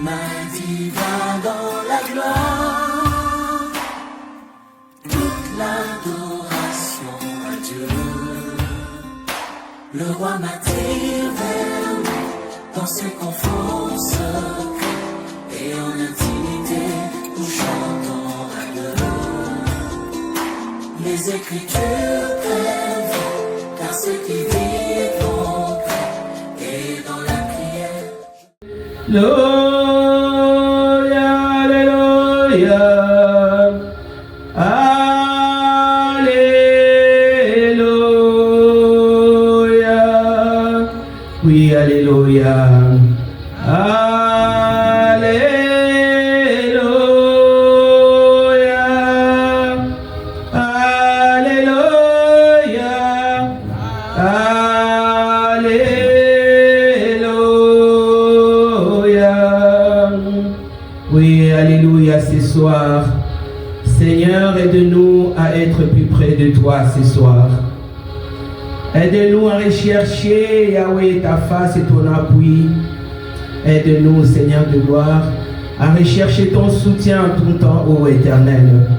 Almighty va dans la gloire, toute l'adoration à Dieu. Le roi m'attire vers lui dans ses conforts secrets et en intimité nous chantons à Dieu. Les Écritures prennent vie, car ce qui dit est concret et dans la prière. Alléluia, Alléluia, Alléluia, oui, Alléluia, Alléluia, Alléluia, Alléluia. Oui, Alléluia, ce soir. Seigneur, aide-nous à être plus près de toi ce soir. Aide-nous à rechercher, Yahweh, ta face et ton appui. Aide-nous, Seigneur de gloire, à rechercher ton soutien en tout temps, ô Éternel.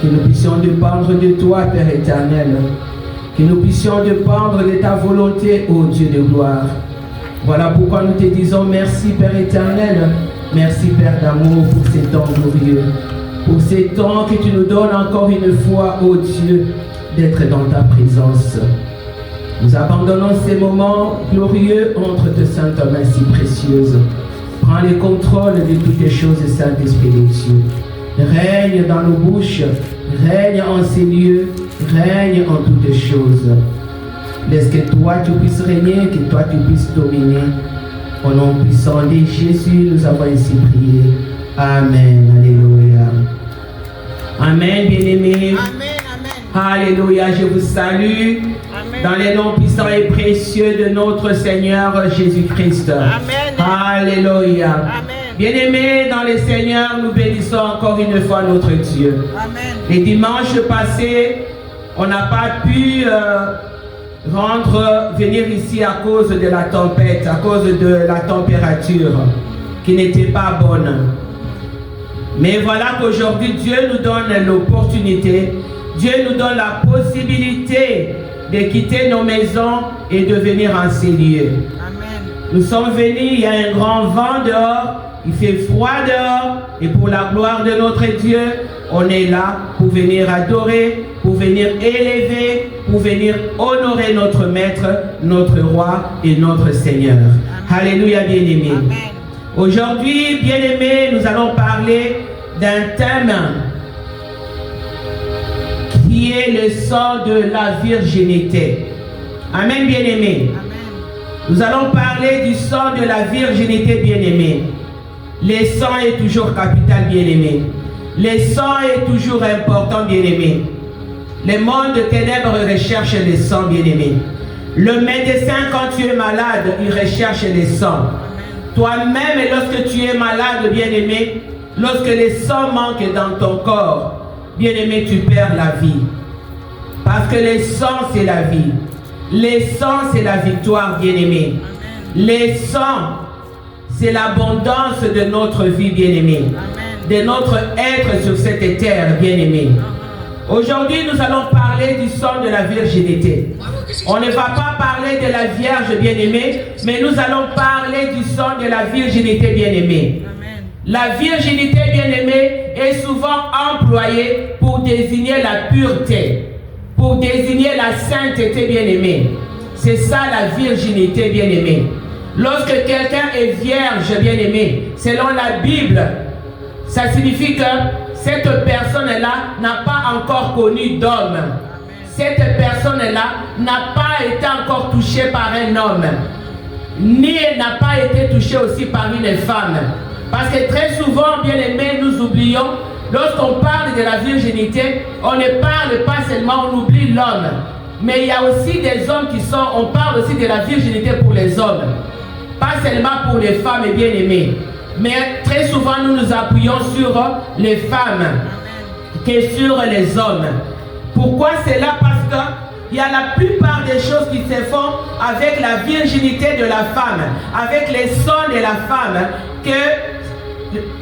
Que nous puissions dépendre de toi, Père éternel. Que nous puissions dépendre de ta volonté, ô Dieu de gloire. Voilà pourquoi nous te disons merci, Père éternel. Merci, Père d'amour, pour ces temps glorieux. Pour ces temps que tu nous donnes encore une fois, ô Dieu, d'être dans ta présence. Nous abandonnons ces moments glorieux entre tes saintes mains si précieuses. Prends le contrôle de toutes les choses, Saint-Esprit de Dieu. Règne dans nos bouches, règne en ces lieux, règne en toutes choses. Laisse que toi tu puisses régner, que toi tu puisses dominer. Au nom puissant de Jésus, nous avons ainsi prié. Amen. Alléluia. Amen, bien-aimés. Amen, amen. Alléluia, je vous salue. Amen. Dans les noms puissants et précieux de notre Seigneur Jésus-Christ. Amen. Alléluia. Amen. Bien-aimés dans le Seigneur, nous bénissons encore une fois notre Dieu. Amen. Les dimanches passés, on n'a pas pu venir ici à cause de la tempête, à cause de la température qui n'était pas bonne. Mais voilà qu'aujourd'hui, Dieu nous donne l'opportunité, Dieu nous donne la possibilité de quitter nos maisons et de venir en ces lieux. Amen. Nous sommes venus, il y a un grand vent dehors, il fait froid dehors, et pour la gloire de notre Dieu, on est là pour venir adorer, pour venir élever, pour venir honorer notre Maître, notre Roi et notre Seigneur. Alléluia, bien-aimés. Aujourd'hui, bien-aimés, nous allons parler d'un thème qui est le sang de la virginité. Amen, bien-aimés. Nous allons parler du sang de la virginité, bien-aimés. Le sang est toujours capital, bien-aimés. Le sang est toujours important, bien-aimés. Le monde de ténèbres recherche le sang, bien-aimés. Le médecin, quand tu es malade, il recherche le sang. Toi-même, lorsque tu es malade, bien-aimé, lorsque le sang manque dans ton corps, bien-aimé, tu perds la vie. Parce que le sang, c'est la vie. Le sang, c'est la victoire, bien-aimé. Le sang, c'est l'abondance de notre vie, bien-aimé. De notre être sur cette terre, bien-aimé. Aujourd'hui, nous allons parler du sang de la virginité. On ne va pas parler de la Vierge bien-aimée, mais nous allons parler du sang de la virginité bien-aimée. La virginité bien-aimée est souvent employée pour désigner la pureté, pour désigner la sainteté bien-aimée. C'est ça la virginité bien-aimée. Lorsque quelqu'un est vierge bien-aimée, selon la Bible, ça signifie que cette personne-là n'a pas encore connu d'homme. Cette personne-là n'a pas été encore touchée par un homme. Ni elle n'a pas été touchée aussi par une femme. Parce que très souvent, bien aimés, nous oublions, lorsqu'on parle de la virginité, on ne parle pas seulement, on oublie l'homme. Mais il y a aussi des hommes qui sont, on parle aussi de la virginité pour les hommes. Pas seulement pour les femmes bien aimées. Mais très souvent, nous nous appuyons sur les femmes que sur les hommes. Pourquoi c'est là? Parce qu'il y a la plupart des choses qui se font avec la virginité de la femme, avec les sons de la femme, que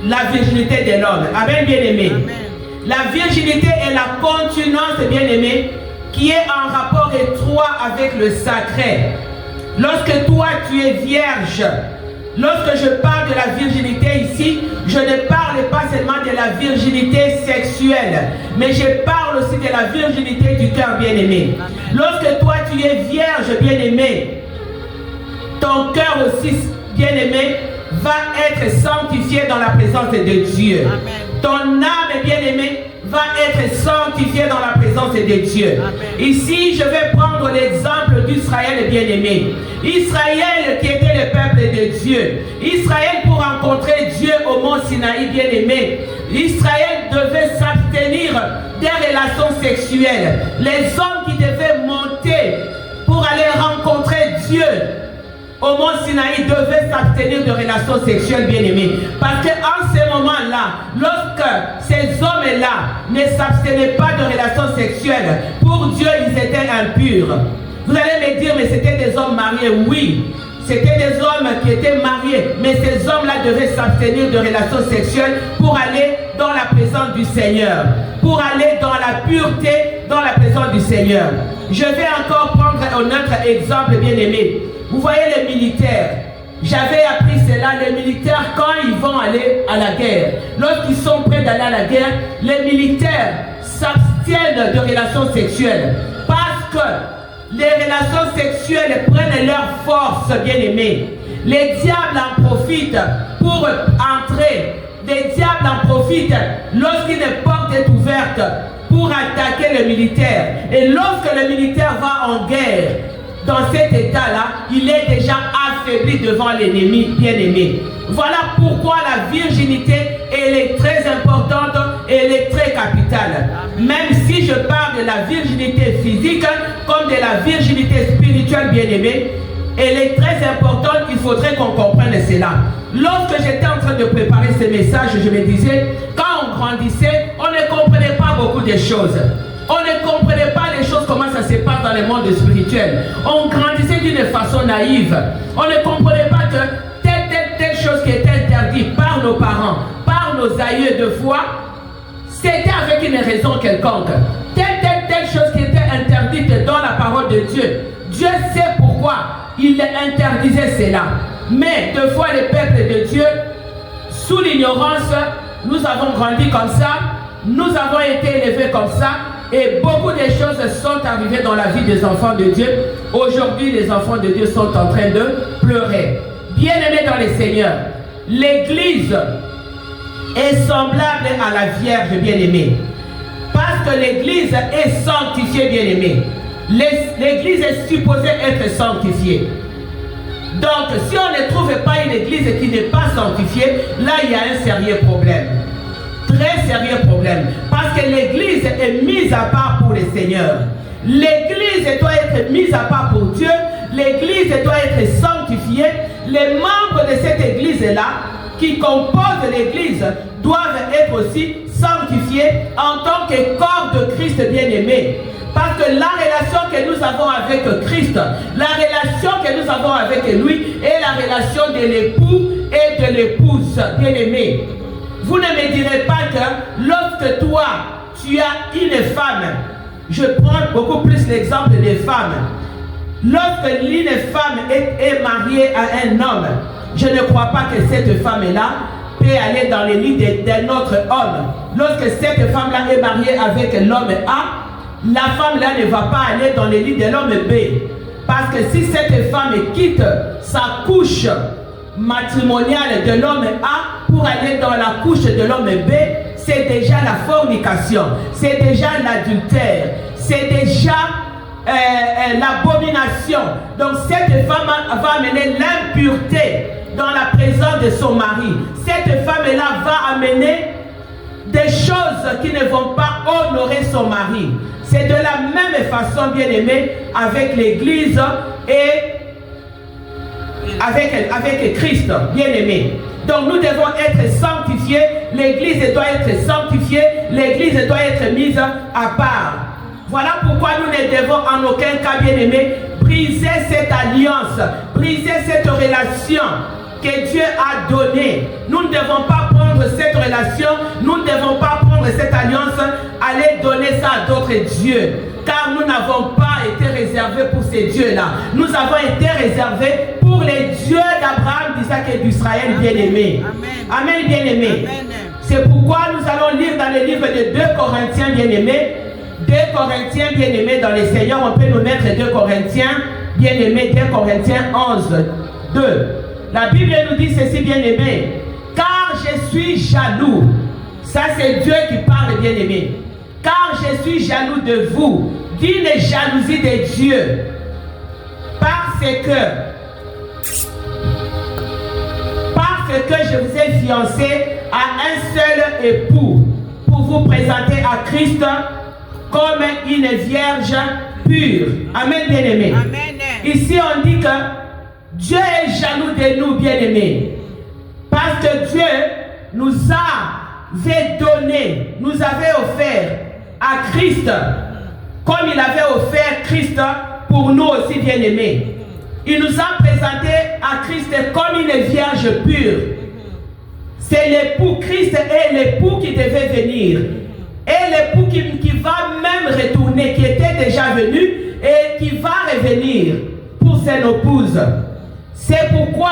la virginité de l'homme. Amen, bien-aimé. La virginité est la continuance, bien-aimé, qui est en rapport étroit avec le sacré. Lorsque toi, tu es vierge, lorsque je parle de la virginité ici, je ne parle pas seulement de la virginité sexuelle, mais je parle aussi de la virginité du cœur, bien-aimé. Lorsque toi, tu es vierge, bien-aimé, ton cœur aussi, bien-aimé, va être sanctifié dans la présence de Dieu. Amen. Ton âme, bien-aimé, va être sanctifié dans la présence de Dieu. Amen. Ici, je vais prendre l'exemple d'Israël, bien-aimé. Israël qui était le peuple de Dieu. Israël, pour rencontrer Dieu au mont Sinaï, bien-aimé, Israël devait s'abstenir des relations sexuelles. Les hommes qui devaient monter pour aller rencontrer Dieu au mont Sinaï devaient s'abstenir de relations sexuelles, bien-aimés. Parce qu'en ce moment-là, lorsque ces hommes-là ne s'abstenaient pas de relations sexuelles, pour Dieu, ils étaient impurs. Vous allez me dire, mais c'était des hommes mariés. Oui, c'était des hommes qui étaient mariés, mais ces hommes-là devaient s'abstenir de relations sexuelles pour aller dans la présence du Seigneur, pour aller dans la pureté, dans la présence du Seigneur. Je vais encore prendre un autre exemple, bien-aimé. Vous voyez les militaires, j'avais appris cela, les militaires quand ils vont aller à la guerre, lorsqu'ils sont prêts d'aller à la guerre, les militaires s'abstiennent de relations sexuelles parce que les relations sexuelles prennent leur force, bien-aimés. Les diables en profitent pour entrer, les diables en profitent lorsqu'une porte est ouverte pour attaquer le militaire. Et lorsque le militaire va en guerre, dans cet état-là, il est déjà affaibli devant l'ennemi, bien-aimé. Voilà pourquoi la virginité, elle est très importante et elle est très capitale. Même si je parle de la virginité physique comme de la virginité spirituelle, bien-aimé, elle est très importante, il faudrait qu'on comprenne cela. Lorsque j'étais en train de préparer ce message, je me disais, quand on grandissait, on ne comprenait pas beaucoup de choses. On ne comprenait pas les choses, comment ça se passe dans le monde spirituel. On grandissait d'une façon naïve. On ne comprenait pas que telle chose qui était interdite par nos parents, par nos aïeux de foi, c'était avec une raison quelconque. Telle chose qui était interdite dans la parole de Dieu. Dieu sait pourquoi il interdisait cela. Mais deux fois les peuples de Dieu, sous l'ignorance, nous avons grandi comme ça, nous avons été élevés comme ça, et beaucoup de choses sont arrivées dans la vie des enfants de Dieu. Aujourd'hui, les enfants de Dieu sont en train de pleurer. Bien-aimés dans les seigneurs, l'Église est semblable à la Vierge, bien-aimée. Parce que l'Église est sanctifiée, bien-aimée. L'Église est supposée être sanctifiée. Donc, si on ne trouve pas une Église qui n'est pas sanctifiée, là, il y a un sérieux problème. Très sérieux problème. Parce que l'Église est mise à part pour le Seigneur. L'Église doit être mise à part pour Dieu. L'Église doit être sanctifiée. Les membres de cette Église-là, qui composent l'Église, doivent être aussi sanctifiés en tant que corps de Christ bien-aimé. Parce que la relation que nous avons avec Christ, la relation que nous avons avec lui est la relation de l'époux et de l'épouse bien-aimée. Vous ne me direz pas que lorsque toi, tu as une femme, je prends beaucoup plus l'exemple des femmes. Lorsque une femme est mariée à un homme, je ne crois pas que cette femme-là peut aller dans le lit d'un autre homme. Lorsque cette femme-là est mariée avec l'homme A, la femme-là ne va pas aller dans le lit de l'homme B. Parce que si cette femme quitte sa couche matrimoniale de l'homme A pour aller dans la couche de l'homme B, c'est déjà la fornication, c'est déjà l'adultère, c'est déjà l'abomination. Donc cette femme va amener l'impureté dans la présence de son mari. Cette femme-là va amener des choses qui ne vont pas honorer son mari. C'est de la même façon, bien aimé, avec l'Église et avec Christ, bien aimé. Donc nous devons être sanctifiés, l'Église doit être sanctifiée, l'Église doit être mise à part. Voilà pourquoi nous ne devons en aucun cas, bien aimé, briser cette alliance, briser cette relation que Dieu a donné. Nous ne devons pas prendre cette relation, nous ne devons pas prendre cette alliance, aller donner ça à d'autres dieux. Car nous n'avons pas été réservés pour ces dieux-là. Nous avons été réservés pour les dieux d'Abraham, d'Isaac et d'Israël bien-aimés. Amen, bien-aimés. C'est pourquoi nous allons lire dans le livre de 2 Corinthiens bien-aimés. 2 Corinthiens bien-aimés dans les Seigneurs. On peut nous mettre 2 Corinthiens bien-aimés, 2 Corinthiens 11, 2. La Bible nous dit ceci bien-aimés. Car je suis jaloux. Ça c'est Dieu qui parle bien-aimés. Car je suis jaloux de vous, d'une jalousie de Dieu, parce que je vous ai fiancé à un seul époux, pour vous présenter à Christ comme une vierge pure. Amen, bien-aimé. Ici, on dit que Dieu est jaloux de nous, bien-aimés, parce que Dieu nous avait donné, nous avait offert à Christ, comme il avait offert Christ pour nous aussi bien-aimés. Il nous a présenté à Christ comme une vierge pure. C'est l'époux, Christ est l'époux qui devait venir. Et l'époux qui va même retourner, qui était déjà venu et qui va revenir pour son épouse. C'est pourquoi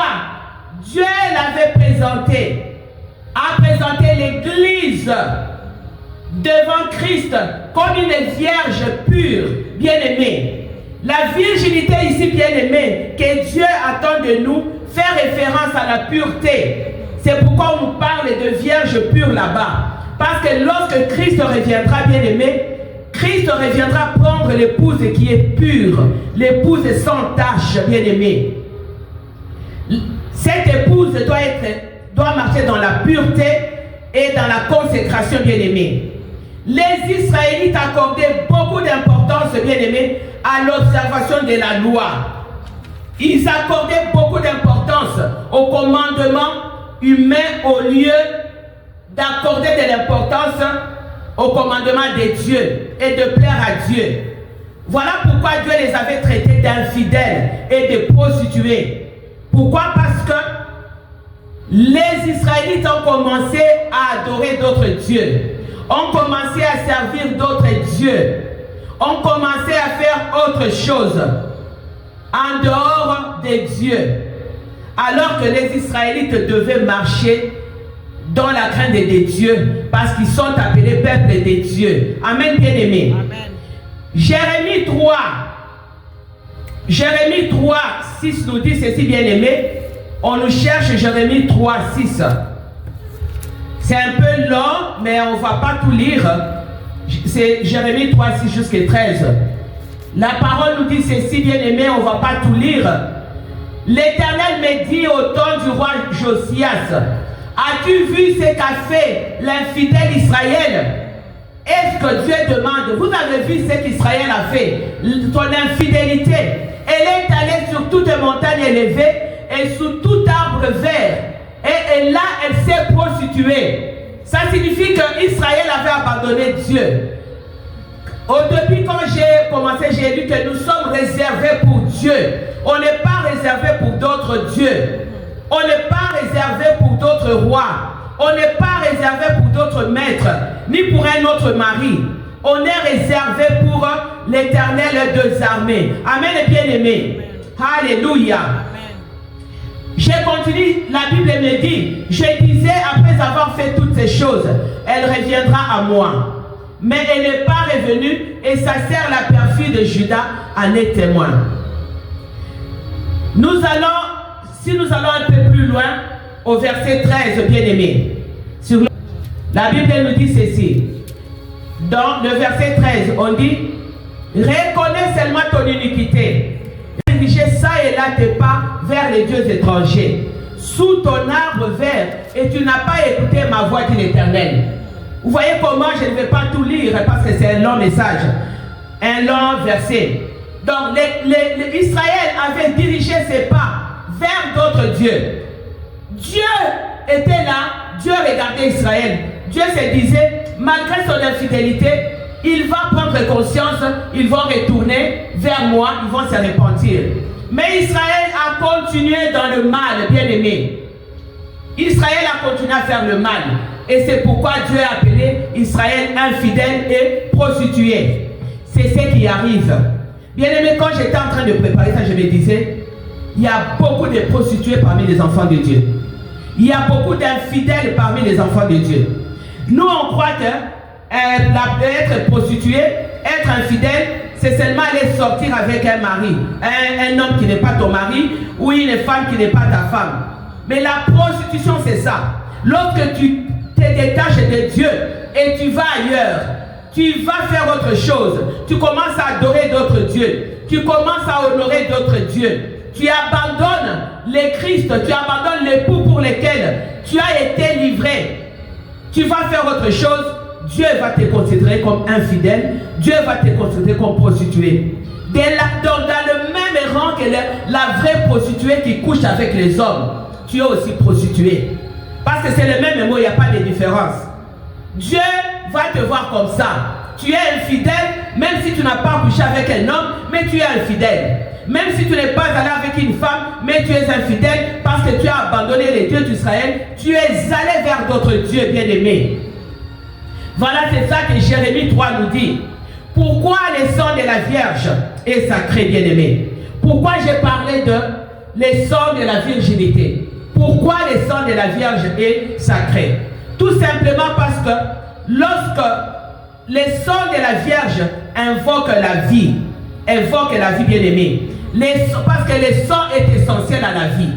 Dieu l'avait présenté, a présenté l'Église devant Christ comme une vierge pure, bien-aimée. La virginité ici, bien-aimée, que Dieu attend de nous, fait référence à la pureté. C'est pourquoi on nous parle de vierge pure là-bas. Parce que lorsque Christ reviendra, bien-aimé, Christ reviendra prendre l'épouse qui est pure, l'épouse sans tache, bien-aimée. Cette épouse doit marcher dans la pureté et dans la consécration, bien-aimée. Les Israélites accordaient beaucoup d'importance, bien-aimés, à l'observation de la loi. Ils accordaient beaucoup d'importance au commandement humain au lieu d'accorder de l'importance au commandement de Dieu et de plaire à Dieu. Voilà pourquoi Dieu les avait traités d'infidèles et de prostituées. Pourquoi? Parce que les Israélites ont commencé à adorer d'autres dieux. On commençait à servir d'autres dieux. On commençait à faire autre chose en dehors des dieux. Alors que les Israélites devaient marcher dans la crainte des dieux parce qu'ils sont appelés peuple des dieux. Amen, bien-aimé. Jérémie 3. Jérémie 3, 6 nous dit ceci, bien-aimé. On nous cherche Jérémie 3, 6. C'est un peu long, mais on ne va pas tout lire. C'est Jérémie 3, 6 jusqu'à 13. La parole nous dit ceci, bien-aimé, on ne va pas tout lire. L'Éternel me dit au temps du roi Josias, as-tu vu ce qu'a fait l'infidèle Israël? Est-ce que Dieu demande, vous avez vu ce qu'Israël a fait, son infidélité? Elle est allée sur toute montagne élevée et sous tout arbre vert. Et là, elle s'est prostituée. Ça signifie qu'Israël avait abandonné Dieu. Au début, quand j'ai commencé, j'ai dit que nous sommes réservés pour Dieu. On n'est pas réservé pour d'autres dieux. On n'est pas réservé pour d'autres rois. On n'est pas réservé pour d'autres maîtres, ni pour un autre mari. On est réservé pour l'Éternel des armées. Amen, bien-aimé. Alléluia. Je continue, la Bible me dit, je disais après avoir fait toutes ces choses, elle reviendra à moi. Mais elle n'est pas revenue et ça sert la perfide de Judas en est témoin. Si nous allons un peu plus loin, au verset 13, bien-aimé, la Bible nous dit ceci. Dans le verset 13, on dit, reconnais seulement ton iniquité. Dirigez ça et là tes pas vers les dieux étrangers, sous ton arbre vert, et tu n'as pas écouté ma voix, dit l'Éternel. Vous voyez comment je ne vais pas tout lire parce que c'est un long message, un long verset. Donc Israël avait dirigé ses pas vers d'autres dieux. Dieu était là, Dieu regardait Israël. Dieu se disait, malgré son infidélité, il va prendre conscience, ils vont retourner vers moi, ils vont se repentir. Mais Israël a continué dans le mal, bien-aimé. Israël a continué à faire le mal. Et c'est pourquoi Dieu a appelé Israël infidèle et prostitué. C'est ce qui arrive. Bien aimé, quand j'étais en train de préparer ça, je me disais, il y a beaucoup de prostituées parmi les enfants de Dieu. Il y a beaucoup d'infidèles parmi les enfants de Dieu. Nous, on croit que être prostituée, être infidèle, c'est seulement aller sortir avec un mari, un homme qui n'est pas ton mari, ou une femme qui n'est pas ta femme. Mais la prostitution, c'est ça. Lorsque tu te détaches de Dieu et tu vas ailleurs, tu vas faire autre chose, tu commences à adorer d'autres dieux, tu commences à honorer d'autres dieux, tu abandonnes les Christ, tu abandonnes l'époux pour lequel tu as été livré, tu vas faire autre chose, Dieu va te considérer comme infidèle, Dieu va te considérer comme prostituée. Dans le même rang que la vraie prostituée qui couche avec les hommes, tu es aussi prostituée. Parce que c'est le même mot, il n'y a pas de différence. Dieu va te voir comme ça. Tu es infidèle, même si tu n'as pas couché avec un homme, mais tu es infidèle. Même si tu n'es pas allé avec une femme, mais tu es infidèle parce que tu as abandonné les dieux d'Israël, tu es allé vers d'autres dieux bien-aimés. Voilà, c'est ça que Jérémie 3 nous dit. Pourquoi le sang de la Vierge est sacré, bien-aimé? Pourquoi j'ai parlé de le sang de la virginité? Pourquoi le sang de la Vierge est sacré? Tout simplement parce que lorsque le sang de la Vierge invoque la vie bien-aimée, parce que le sang est essentiel à la vie.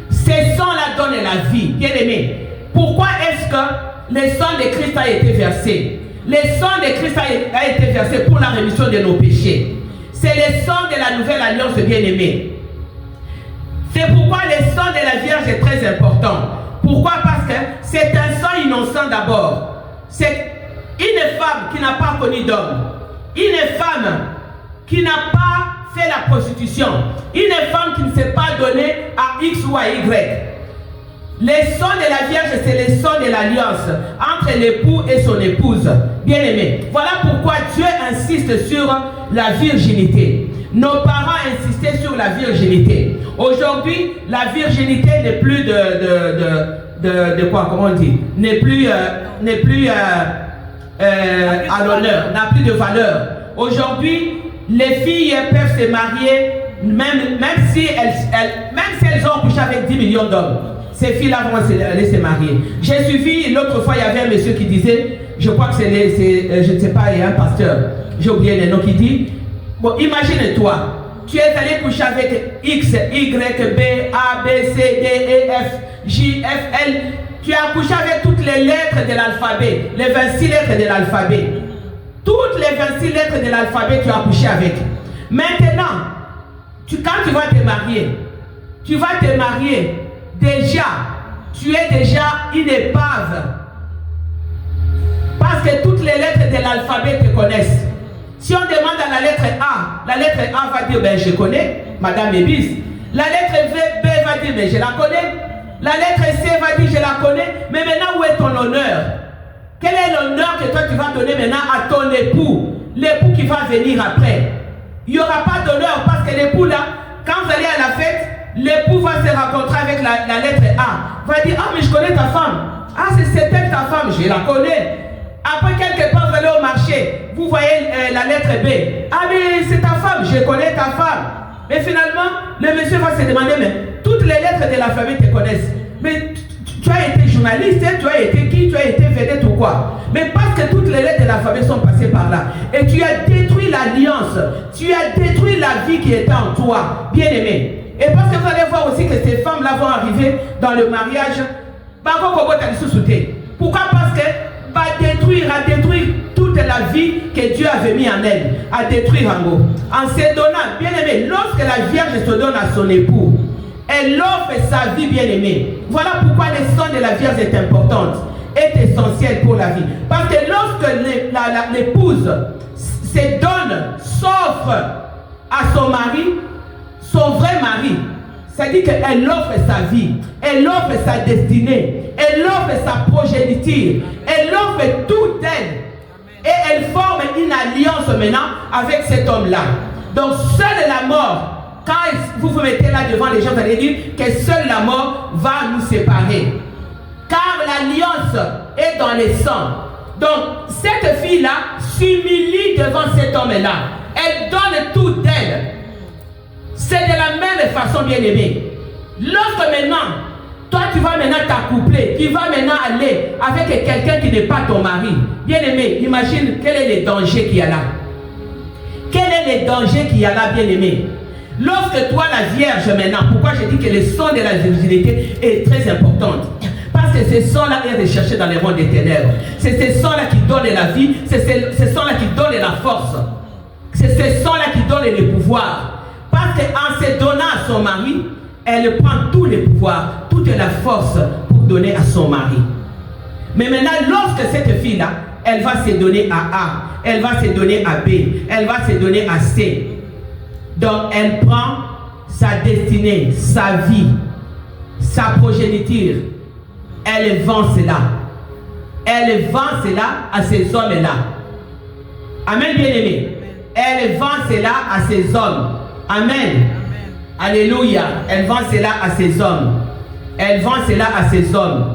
Ce sang-là donne la vie, bien-aimé. Pourquoi est-ce que le sang de Christ a été versé? Le sang de Christ a été versé pour la rémission de nos péchés. C'est le sang de la nouvelle alliance, bien-aimé. C'est pourquoi le sang de la Vierge est très important. Pourquoi? Parce que c'est un sang innocent d'abord. C'est une femme qui n'a pas connu d'homme. Une femme qui n'a pas fait la prostitution. Une femme qui ne s'est pas donnée à X ou à Y. Le sang de la Vierge, c'est le sang de l'alliance entre l'époux et son épouse. Bien-aimé, voilà pourquoi Dieu insiste sur la virginité. Nos parents insistaient sur la virginité. Aujourd'hui, la virginité n'est plus de quoi, comment on dit, n'est plus à l'honneur, n'a plus de valeur. Aujourd'hui, les filles peuvent se marier même si elles ont couché avec 10 millions d'hommes. Ces filles-là vont aller se marier. J'ai suivi, l'autre fois, il y avait un monsieur qui disait, je crois que je ne sais pas, il y a un pasteur, j'ai oublié le nom, qui dit, bon, imagine-toi, tu es allé coucher avec X, Y, B, A, B, C, D, E, F, J, F, L. Tu as couché avec toutes les lettres de l'alphabet, les 26 lettres de l'alphabet. Toutes les 26 lettres de l'alphabet, tu as couché avec. Maintenant, quand tu vas te marier, déjà, tu es déjà une épave. Parce que toutes les lettres de l'alphabet te connaissent. Si on demande à la lettre A va dire, ben je connais, Madame Ebis. La lettre B va dire, mais je la connais. La lettre C va dire, je la connais. Mais maintenant, où est ton honneur? Quel est l'honneur que toi tu vas donner maintenant à ton époux? L'époux qui va venir après. Il n'y aura pas d'honneur parce que l'époux là, quand vous allez à la fête, l'époux va se rencontrer avec la lettre A. Va dire, ah mais je connais ta femme. Ah c'est elle ta femme, je la connais. Après quelque part, vous allez au marché, vous voyez la lettre B. Ah mais c'est ta femme, je connais ta femme. Mais finalement, le monsieur va se demander, mais toutes les lettres de l'alphabet te connaissent. Mais tu as été journaliste, tu as été qui, tu as été vedette ou quoi. Mais parce que toutes les lettres de l'alphabet sont passées par là. Et tu as détruit l'alliance, tu as détruit la vie qui était en toi, bien aimé. Et parce que vous allez voir aussi que ces femmes-là vont arriver dans le mariage. Pourquoi? Parce que à détruire toute la vie que Dieu avait mis en elle, à détruire en gros. En se donnant, bien aimé, lorsque la Vierge se donne à son époux, elle offre sa vie, bien aimée. Voilà pourquoi le sang de la Vierge est importante, est essentiel pour la vie. Parce que lorsque l'épouse se donne, s'offre à son mari, son vrai mari, c'est-à-dire qu'elle offre sa vie, elle offre sa destinée, elle offre sa progéniture, elle offre tout elle. Et elle forme une alliance maintenant avec cet homme-là. Donc seule la mort, quand vous vous mettez là devant les gens, vous allez dire que seule la mort va nous séparer. l'alliance est dans les sangs. Donc, cette fille-là s'humilie devant cet homme-là. Elle donne tout d'elle. C'est de la même façon, bien-aimé. Lorsque maintenant, toi tu vas maintenant t'accoupler, tu vas maintenant aller avec quelqu'un qui n'est pas ton mari. Bien-aimé, imagine quel est le danger qu'il y a là. Quel est le danger qu'il y a là, bien-aimé? Lorsque toi, la Vierge maintenant, pourquoi je dis que le sang de la virginité est très important? Parce que ce sang-là est recherché dans les mondes des ténèbres. C'est ce sang-là qui donne la vie, c'est ce sang-là qui donne la force. C'est ce sang-là qui donne le pouvoir. Parce qu'en se donnant à son mari, elle prend tous les pouvoirs, toute la force pour donner à son mari. Mais maintenant, lorsque cette fille-là, elle va se donner à A, elle va se donner à B, elle va se donner à C. Donc, elle prend sa destinée, sa vie, sa progéniture. Elle vend cela. Elle vend cela à ces hommes-là. Amen, bien-aimé. Elle vend cela à ces hommes. Amen. Alléluia. Elle vend cela à ces hommes. Elle vend cela à ces hommes.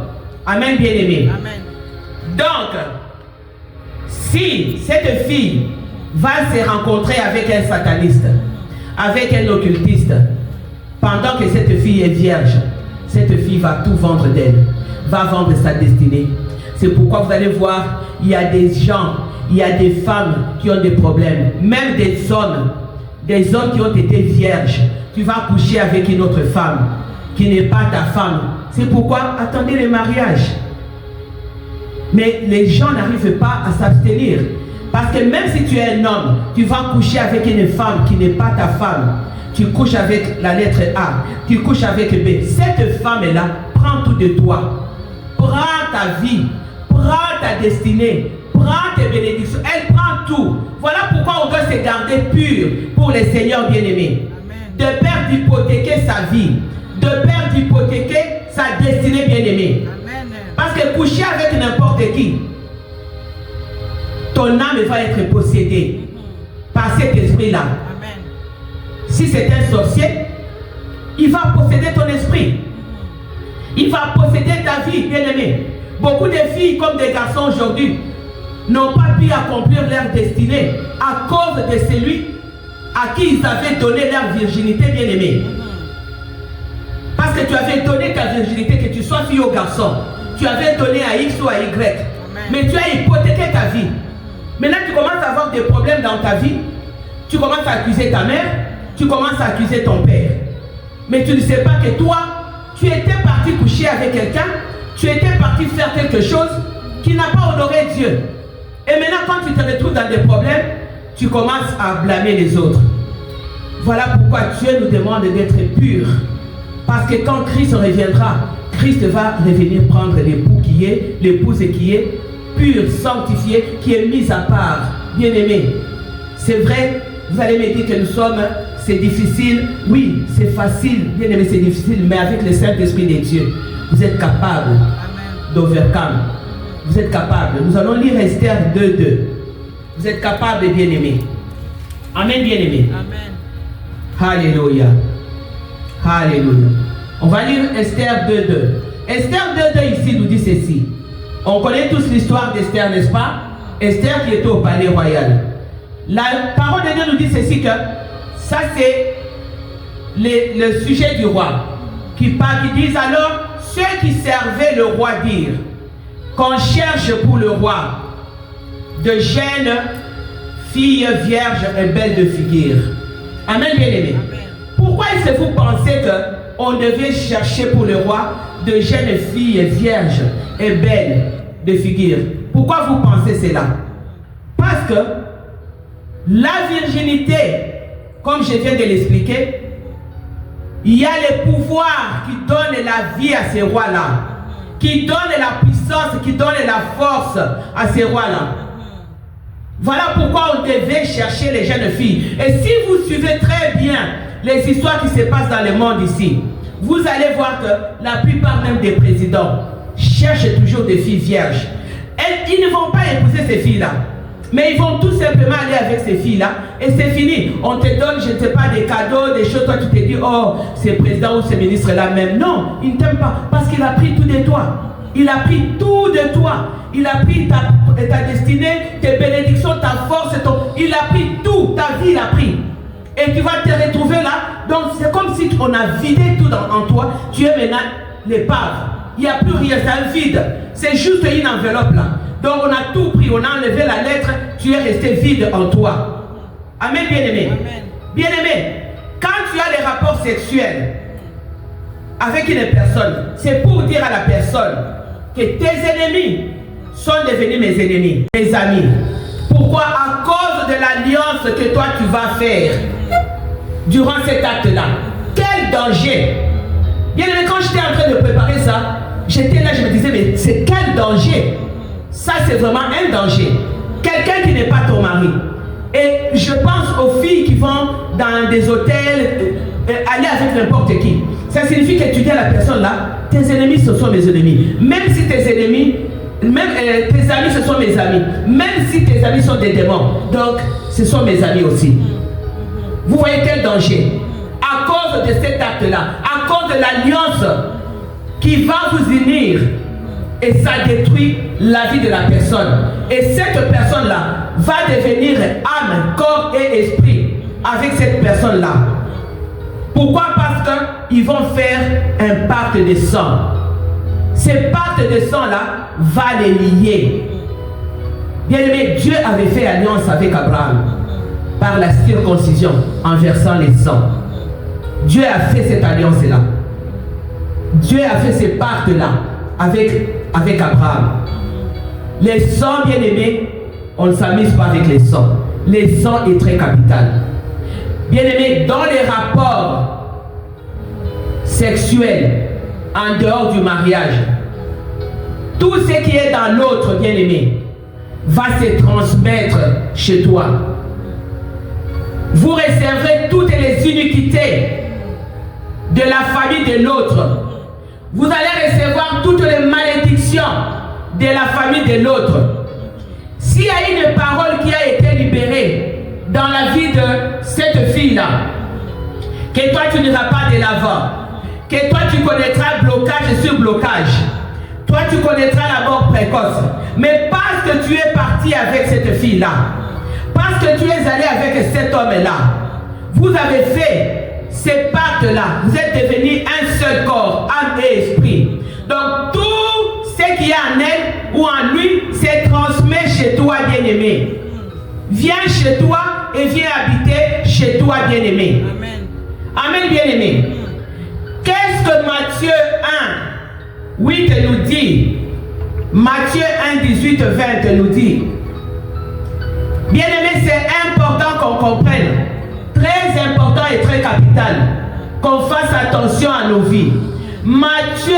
Amen, bien-aimé. Donc, si cette fille va se rencontrer avec un sataniste, avec un occultiste, pendant que cette fille est vierge, cette fille va tout vendre d'elle, va vendre sa destinée. C'est pourquoi vous allez voir, il y a des gens, il y a des femmes qui ont des problèmes, même des hommes qui ont été vierges. Tu vas coucher avec une autre femme qui n'est pas ta femme. C'est pourquoi attendez le mariage. Mais les gens n'arrivent pas à s'abstenir. Parce que même si tu es un homme, tu vas coucher avec une femme qui n'est pas ta femme. Tu couches avec la lettre A, tu couches avec B. Cette femme-là prend tout de toi. Prends ta vie, prends ta destinée, prends tes bénédictions. Elle prend tout. Voilà pourquoi on doit se garder pur pour les seigneurs bien-aimés. De peur d'hypothéquer sa vie, de peur d'hypothéquer sa destinée bien-aimée. Parce que coucher avec n'importe qui, ton âme va être possédée par cet esprit-là. Si c'est un sorcier, il va posséder ton esprit. Il va posséder ta vie, bien-aimé. Beaucoup de filles comme des garçons aujourd'hui n'ont pas pu accomplir leur destinée à cause de celui à qui ils avaient donné leur virginité, bien-aimé. Parce que tu avais donné ta virginité, que tu sois fille ou garçon. Tu avais donné à X ou à Y. Mais tu as hypothéqué ta vie. Maintenant, tu commences à avoir des problèmes dans ta vie. Tu commences à accuser ta mère. Tu commences à accuser ton père. Mais tu ne sais pas que toi, tu étais parti coucher avec quelqu'un. Tu étais parti faire quelque chose qui n'a pas honoré Dieu. Et maintenant, quand tu te retrouves dans des problèmes, tu commences à blâmer les autres. Voilà pourquoi Dieu nous demande d'être purs. Parce que quand Christ reviendra, Christ va revenir prendre l'époux qui est, l'épouse qui est pure, sanctifiée, qui est mise à part. Bien-aimé, c'est vrai, vous allez me dire que nous sommes, c'est difficile. Oui, c'est facile, bien-aimé, c'est difficile, mais avec le Saint-Esprit de Dieu, vous êtes capable d'overcome. Vous êtes capable. Nous allons lire Esther 2:2. Vous êtes capable, bien-aimé. Amen, bien-aimé. Amen. Alléluia. Alléluia. On va lire Esther 2:2. Esther 2:2 ici nous dit ceci. On connaît tous l'histoire d'Esther, n'est-ce pas? Esther qui était au palais royal. La parole de Dieu nous dit ceci, que ça c'est le sujet du roi. Qui disent alors, ceux qui servaient le roi dirent qu'on cherche pour le roi de jeunes filles vierges et belles de figure. Amen, bien-aimé. Pourquoi est-ce que vous pensez qu'on devait chercher pour le roi de jeunes filles vierges et belles de figure? Pourquoi vous pensez cela? Parce que la virginité, comme je viens de l'expliquer, il y a le pouvoir qui donne la vie à ces rois-là, qui donne la puissance, qui donne la force à ces rois-là. Voilà pourquoi on devait chercher les jeunes filles. Et si vous suivez très bien les histoires qui se passent dans le monde ici, vous allez voir que la plupart même des présidents cherchent toujours des filles vierges. Ils ne vont pas épouser ces filles-là, mais ils vont tout simplement aller avec ces filles-là et c'est fini. On te donne, je ne sais pas, des cadeaux, des choses, toi tu te dis, oh, c'est président ou c'est ministre là même. Non, ils ne t'aiment pas parce qu'il a pris tout de toi. Il a pris tout de toi. Il a pris ta destinée, tes bénédictions, ta force. Il a pris tout. Ta vie, il a pris. Et tu vas te retrouver là. Donc c'est comme si on a vidé tout en toi. Tu es maintenant l'épave. Il n'y a plus rien. C'est un vide. C'est juste une enveloppe là. Donc on a tout pris. On a enlevé la lettre. Tu es resté vide en toi. Amen, bien-aimé. Bien-aimé, quand tu as des rapports sexuels avec une personne, c'est pour dire à la personne que tes ennemis sont devenus mes ennemis, mes amis. Pourquoi? À cause de l'alliance que toi tu vas faire durant cet acte-là. Quel danger! Bien aimé, quand j'étais en train de préparer ça, j'étais là, je me disais, mais c'est quel danger? Ça, c'est vraiment un danger. Quelqu'un qui n'est pas ton mari. Et je pense aux filles qui vont dans des hôtels, aller avec n'importe qui. Ça signifie que tu dis à la personne là, tes ennemis ce sont mes ennemis. Même si tes ennemis, même tes amis ce sont mes amis. Même si tes amis sont des démons. Donc ce sont mes amis aussi. Vous voyez quel danger? À cause de cet acte là, à cause de l'alliance qui va vous unir. Et ça détruit la vie de la personne. Et cette personne-là va devenir âme, corps et esprit avec cette personne-là. Pourquoi? Parce qu'ils vont faire un pacte de sang. Ce pacte de sang-là va les lier. Bien aimé, Dieu avait fait alliance avec Abraham par la circoncision en versant les sangs. Dieu a fait cette alliance-là. Dieu a fait ce pacte-là avec Abraham. Les sangs, bien aimés, on ne s'amuse pas avec les sangs. Les sangs est très capital. Bien aimés, dans les rapports sexuels en dehors du mariage, tout ce qui est dans l'autre, bien aimé, va se transmettre chez toi. Vous recevrez toutes les iniquités de la famille de l'autre. Vous allez recevoir toutes les malédictions de la famille de l'autre. S'il y a une parole qui a été libérée dans la vie de cette fille-là, que toi tu n'iras pas de l'avant, que toi tu connaîtras blocage sur blocage, toi tu connaîtras la mort précoce, mais parce que tu es parti avec cette fille-là, parce que tu es allé avec cet homme-là, vous avez fait ces pactes-là, vous êtes devenus un seul corps, âme et esprit. Donc tout ce qui est en elle ou en lui se transmet chez toi, bien-aimé. Viens chez toi et viens habiter chez toi, bien-aimé. Amen. Amen, bien-aimé. Qu'est-ce que Matthieu 1, 8 nous dit? Matthieu 1, 18, 20 nous dit. Bien-aimé, c'est important qu'on comprenne. Très important et très capital qu'on fasse attention à nos vies. Matthieu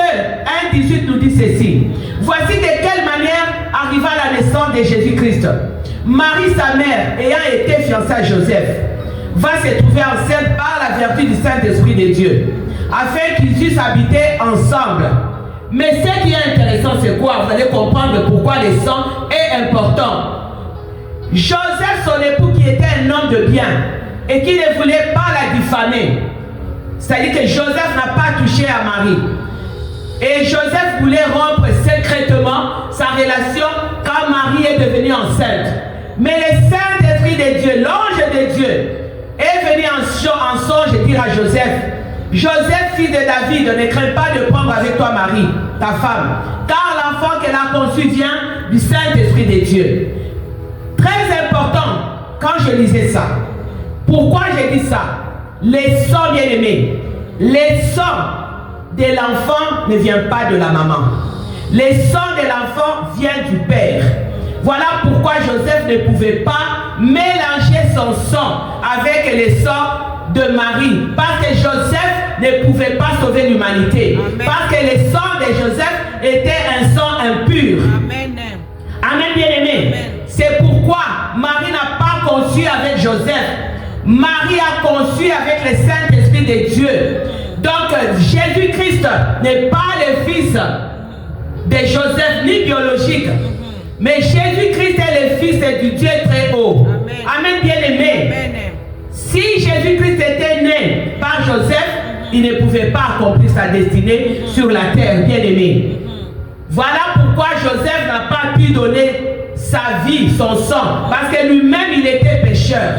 1, 18 nous dit ceci. Voici de quelle manière arriva la naissance de Jésus-Christ. Marie, sa mère, ayant été fiancée à Joseph, va se trouver enceinte par la vertu du Saint-Esprit de Dieu, afin qu'ils puissent habiter ensemble. Mais ce qui est intéressant, c'est quoi? Vous allez comprendre pourquoi le sang est important. Joseph, son époux, qui était un homme de bien, et qui ne voulait pas la diffamer. C'est-à-dire que Joseph n'a pas touché à Marie. Et Joseph voulait rompre secrètement sa relation quand Marie est devenue enceinte. Mais le Saint-Esprit de Dieu, l'ange de Dieu, est venu en songe dire à Joseph, Joseph, fils de David, ne crains pas de prendre avec toi Marie, ta femme, car l'enfant qu'elle a conçu vient du Saint-Esprit de Dieu. Très important, quand je lisais ça. Pourquoi j'ai dit ça? Les sangs, bien-aimés, les sangs de l'enfant ne viennent pas de la maman. Les sangs de l'enfant viennent du père. Voilà pourquoi Joseph ne pouvait pas mélanger son sang avec les sangs de Marie. Parce que Joseph ne pouvait pas sauver l'humanité. Parce que le sang de Joseph était un sang impur. Amen. Amen, bien-aimé. C'est pourquoi Marie n'a pas conçu avec Joseph. Marie a conçu avec le Saint-Esprit de Dieu. Donc Jésus-Christ n'est pas le fils de Joseph ni biologique. Mais Jésus-Christ est le fils du Dieu très haut. Amen, bien-aimé. Si Jésus-Christ était né par Joseph, il ne pouvait pas accomplir sa destinée sur la terre, bien-aimé. Voilà pourquoi Joseph n'a pas pu donner sa vie, son sang, parce que lui-même, il était pécheur.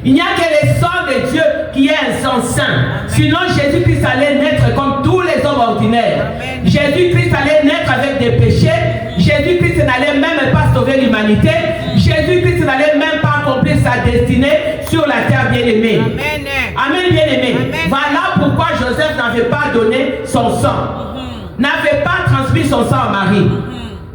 Il n'y a que le sang de Dieu qui est un sang saint. Sinon, Jésus-Christ allait naître comme tous les hommes ordinaires. Jésus-Christ allait naître avec des péchés. Jésus-Christ n'allait même pas sauver l'humanité. Jésus-Christ n'allait même pas accomplir sa destinée sur la terre, bien-aimée. Amen, bien-aimé. Voilà pourquoi Joseph n'avait pas donné son sang. N'avait pas transmis son sang à Marie.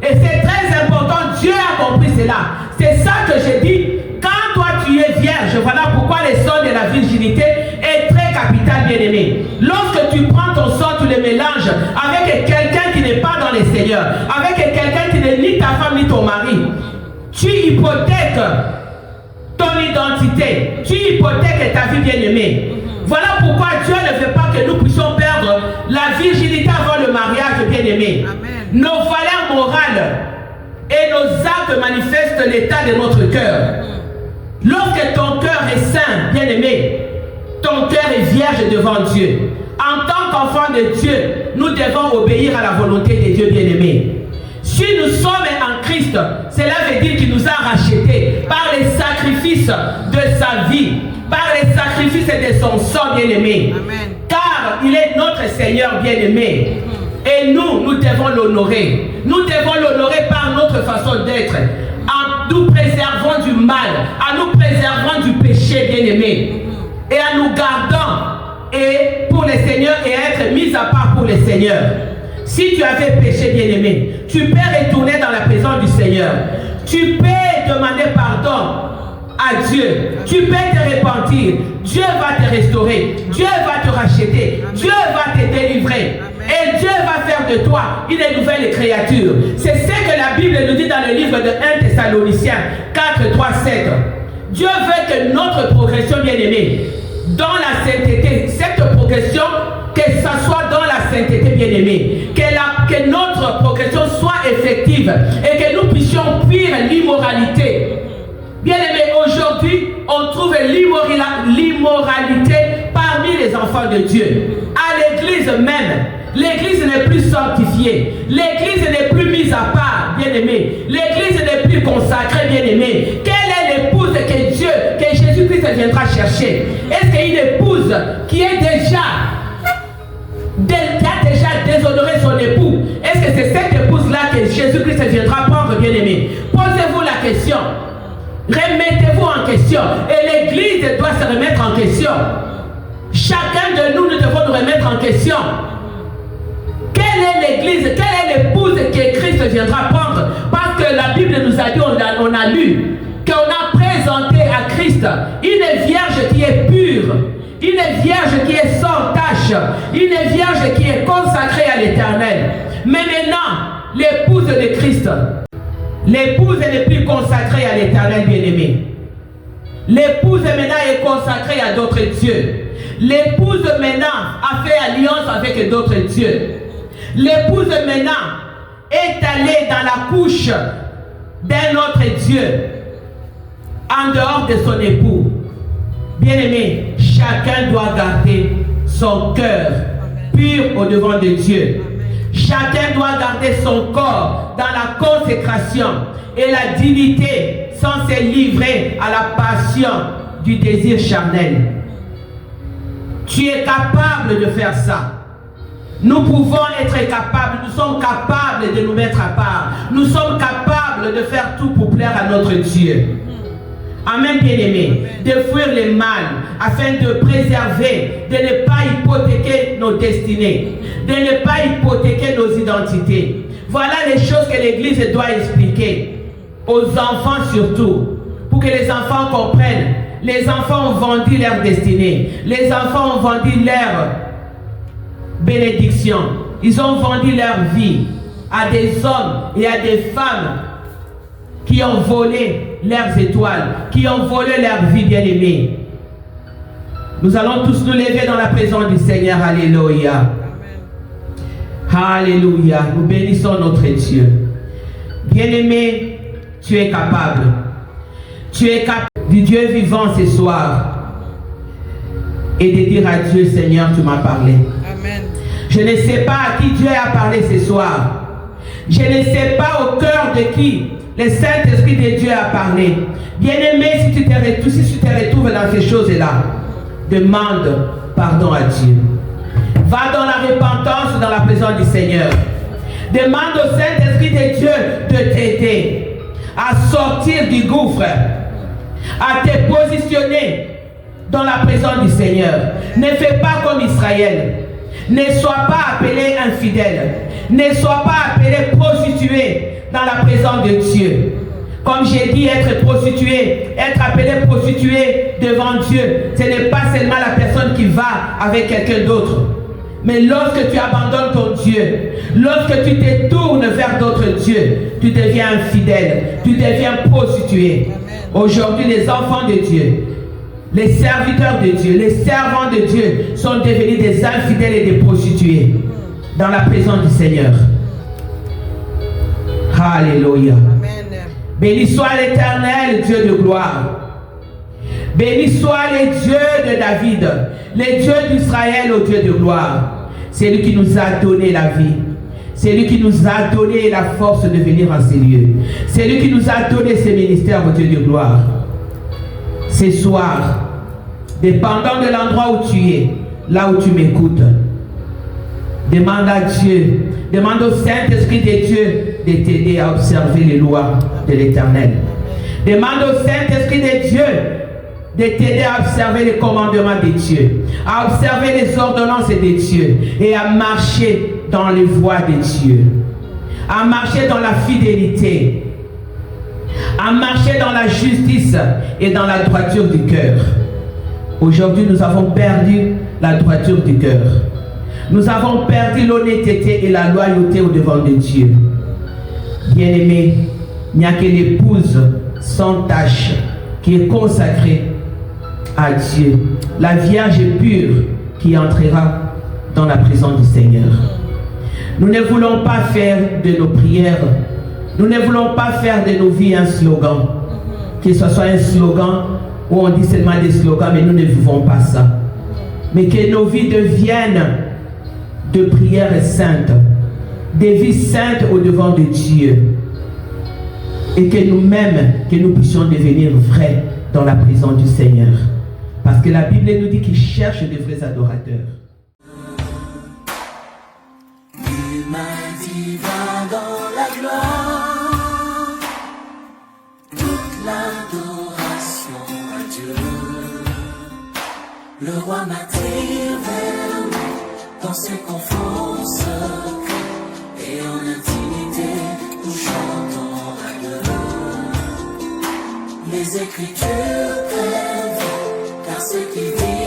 Et c'est très important. Dieu a compris cela. C'est ça que je dis. Quand toi tu es vierge, voilà pourquoi le sang de la virginité est très capital, bien-aimé. Lorsque tu prends ton sang, tu le mélanges avec quelqu'un qui n'est pas dans le Seigneur, avec quelqu'un qui n'est ni ta femme ni ton mari, tu hypothèques ton identité, tu hypothèques ta vie, bien-aimée. Voilà pourquoi Dieu ne veut pas que nous puissions perdre la virginité avant le mariage, bien-aimé. Nos valeurs morales et nos actes manifestent l'état de notre cœur. Lorsque ton cœur est saint, bien-aimé, ton cœur est vierge devant Dieu. En tant qu'enfant de Dieu, nous devons obéir à la volonté de Dieu, bien-aimé. Si nous sommes en Christ, cela veut dire qu'il nous a rachetés par les sacrifices de sa vie, par les sacrifices de son sang, bien-aimé. Car il est notre Seigneur, bien-aimé. Et nous devons l'honorer. Nous devons l'honorer par notre façon d'être. En nous préservant du mal, en nous préservant du péché, bien-aimé, et en nous gardant et pour le Seigneur et être mis à part pour le Seigneur. Si tu avais péché, bien-aimé, tu peux retourner dans la présence du Seigneur. Tu peux demander pardon à Dieu. Tu peux te repentir. Dieu va te restaurer. Dieu va te racheter. Dieu va te délivrer. Et Dieu va faire de toi une nouvelle créature. C'est ce que la Bible nous dit dans le livre de 1 Thessaloniciens 4, 3, 7. Dieu veut que notre progression, bien-aimée, dans la sainteté, cette progression, que ça soit dans la sainteté, bien-aimée, que notre progression soit effective et que nous puissions fuir l'immoralité. Bien-aimés, aujourd'hui, on trouve l'immoralité parmi les enfants de Dieu. À l'église même, l'église n'est plus sanctifiée. L'église n'est plus mise à part, bien-aimé. L'église n'est plus consacrée, bien-aimé. Quelle est l'épouse que Dieu, que Jésus-Christ viendra chercher? Est-ce qu'une épouse qui est qui a déjà déshonoré son époux, est-ce que c'est cette épouse-là que Jésus-Christ viendra prendre, bien-aimé? Posez-vous la question. Remettez-vous en question. Et l'église doit se remettre en question. Chacun de nous, nous devons nous remettre en question. Quelle est l'église, quelle est l'épouse que Christ viendra prendre? Parce que la Bible nous a dit, on a lu, qu'on a présenté à Christ une vierge qui est pure, une vierge qui est sans tache, une vierge qui est consacrée à l'Éternel. Mais maintenant, l'épouse de Christ, l'épouse n'est plus consacrée à l'Éternel, bien-aimé. L'épouse maintenant est consacrée à d'autres dieux. L'épouse maintenant a fait alliance avec d'autres dieux. L'épouse maintenant est allée dans la couche d'un autre Dieu en dehors de son époux. Bien-aimé, chacun doit garder son cœur pur au devant de Dieu. Chacun doit garder son corps dans la consécration et la dignité sans se livrer à la passion du désir charnel. Tu es capable de faire ça. Nous pouvons être capables, nous sommes capables de nous mettre à part. Nous sommes capables de faire tout pour plaire à notre Dieu. Amen, bien-aimés. De fuir le mal afin de préserver, de ne pas hypothéquer nos destinées, de ne pas hypothéquer nos identités. Voilà les choses que l'Église doit expliquer aux enfants surtout, pour que les enfants comprennent. Les enfants ont vendu leur destinée. Les enfants ont vendu leur bénédiction. Ils ont vendu leur vie à des hommes et à des femmes qui ont volé leurs étoiles, qui ont volé leur vie, bien-aimée. Nous allons tous nous lever dans la présence du Seigneur. Alléluia. Alléluia. Nous bénissons notre Dieu. Bien-aimé, tu es capable. Tu es capable du Dieu vivant ce soir. et de dire à Dieu, Seigneur, tu m'as parlé. Amen. Je ne sais pas à qui Dieu a parlé ce soir. Je ne sais pas au cœur de qui le Saint-Esprit de Dieu a parlé. Bien-aimé, si tu te retrouves dans ces choses-là, demande pardon à Dieu. Va dans la repentance, dans la présence du Seigneur. Demande au Saint-Esprit de Dieu de t'aider à sortir du gouffre, à te positionner dans la présence du Seigneur. Ne fais pas comme Israël. Ne sois pas appelé infidèle. Ne sois pas appelé prostitué dans la présence de Dieu. Comme j'ai dit, être prostitué, être appelé prostitué devant Dieu, ce n'est pas seulement la personne qui va avec quelqu'un d'autre. Mais lorsque tu abandonnes ton Dieu, lorsque tu te tournes vers d'autres dieux, tu deviens infidèle, tu deviens prostitué. Aujourd'hui, les enfants de Dieu, les serviteurs de Dieu, les servants de Dieu sont devenus des infidèles et des prostituées dans la présence du Seigneur. Alléluia. Béni soit l'Éternel, Dieu de gloire. Béni soit le Dieu de David, le Dieu d'Israël, au Dieu de gloire. C'est lui qui nous a donné la vie. C'est lui qui nous a donné la force de venir en ces lieux. C'est lui qui nous a donné ce ministère, au Dieu de gloire. Ce soir, dépendant de l'endroit où tu es, là où tu m'écoutes, demande à Dieu, demande au Saint-Esprit de Dieu de t'aider à observer les lois de l'Éternel. Demande au Saint-Esprit de Dieu de t'aider à observer les commandements de Dieu, à observer les ordonnances de Dieu et à marcher dans les voies de Dieu, à marcher dans la fidélité, à marcher dans la justice et dans la droiture du cœur. Aujourd'hui, nous avons perdu la droiture du cœur. Nous avons perdu l'honnêteté et la loyauté au devant de Dieu. Bien-aimé, il n'y a que l'épouse sans tache qui est consacrée à Dieu, la Vierge pure qui entrera dans la présence du Seigneur. Nous ne voulons pas faire de nos prières, nous ne voulons pas faire de nos vies un slogan, que ce soit un slogan où on dit seulement des slogans, mais nous ne vivons pas ça. Mais que nos vies deviennent de prières saintes, des vies saintes au devant de Dieu, et que nous-mêmes, que nous puissions devenir vrais dans la présence du Seigneur. Parce que la Bible nous dit qu'il cherche des vrais adorateurs. Humain divin dans la gloire, toute l'adoration à Dieu. Le roi m'attire vers lui dans ses conforts secrets et en intimité nous chantons à deux. Les Écritures crèvent car ce qui dit